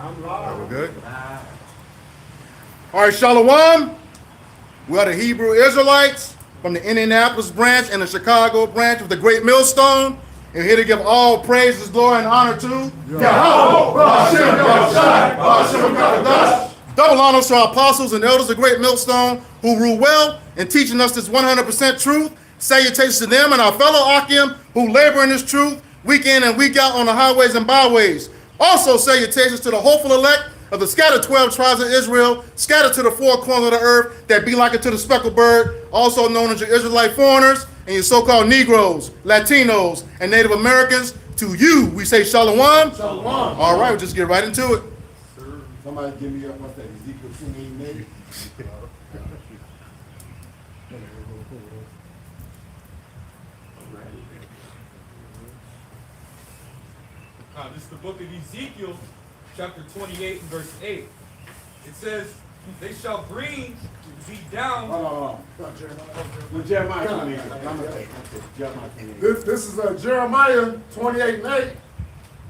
I'm live. We're good. All right, Shalom. We are the Hebrew Israelites from the Indianapolis branch and the Chicago branch of the Great Millstone. And we're here to give all praises, glory, and honor to double honors to our apostles and elders of the Great Millstone who rule well in teaching us this 100% truth. Salutations to them and our fellow Akim who labor in this truth week in and week out on the highways and byways. Also salutations to the hopeful elect of the scattered 12 tribes of Israel, scattered to the four corners of the earth, that be like it to the speckled bird, also known as your Israelite foreigners and your so-called Negroes, Latinos, and Native Americans. To you, we say Shalom. Shalom. All right, we'll just get right into it. Somebody give me what's that? Ezekiel 28:8. This is the book of Ezekiel, chapter 28 and verse 8. It says, they shall bring thee down. Hold on. Jeremiah 28. This is Jeremiah 28:8.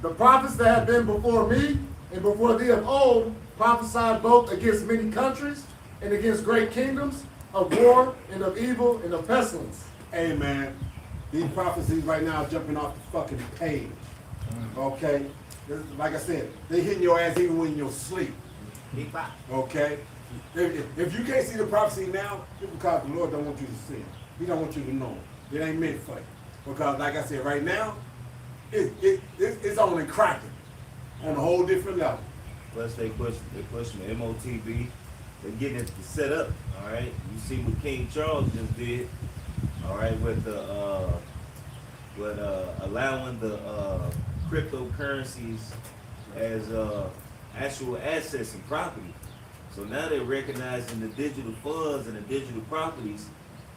The prophets that have been before me and before thee of old prophesied both against many countries and against great kingdoms of war and of evil and of pestilence. Hey man, these prophecies right now are jumping off the fucking page. Okay? Like I said, they hitting your ass even when you're asleep. Okay? If you can't see the prophecy now, it's because the Lord don't want you to see it. He don't want you to know it. It ain't meant for you. Because like I said, right now, it's only cracking on a whole different level. Plus they pushing the MOTB. They're getting it set up. All right. You see what King Charles just did. All right, with the allowing the cryptocurrencies as actual assets and property. So now they're recognizing the digital funds and the digital properties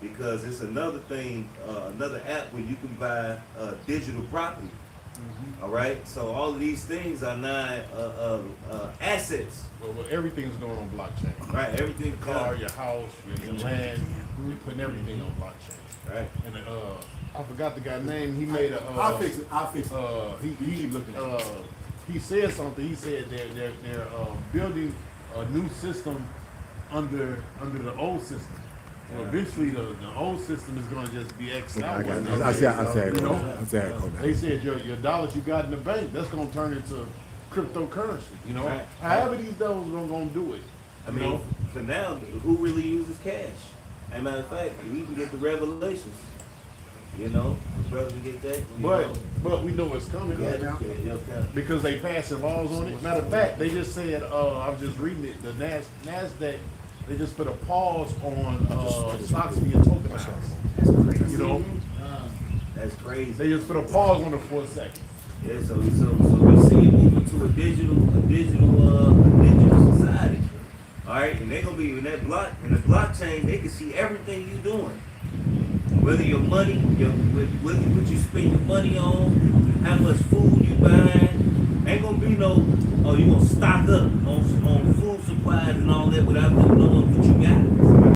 because it's another thing, another app where you can buy digital property. All right, so all of these things are now assets. Well, everything's going on blockchain. Right, everything. Your car, your house, your land, you're putting everything on blockchain. Right. And I forgot the guy's name. He made a. I'll fix it. He keep looking. He said something. He said they're building a new system under the old system. Well, eventually the old system is going to just be X'd out. I said, They said your dollars you got in the bank, that's going to turn into cryptocurrency. You know, Right. however these devils are going to do it. I mean, for now, who really uses cash? As a matter of fact, we can get the revelations. You know, brothers can get that. But we know it's coming because they passing laws on it. Matter of fact, they just said I was just reading it. The NASDAQ, they just put a pause on stocks being tokenized. You know, That's crazy. they just put a pause on it for a second. Yeah, so we see it moving to a digital society. All right, and they're gonna be in the blockchain. They can see everything you're doing, whether your money, what you spend your money on, how much food you buying. Ain't gonna be no, you gonna stock up on food supplies and all that without them knowing what you got.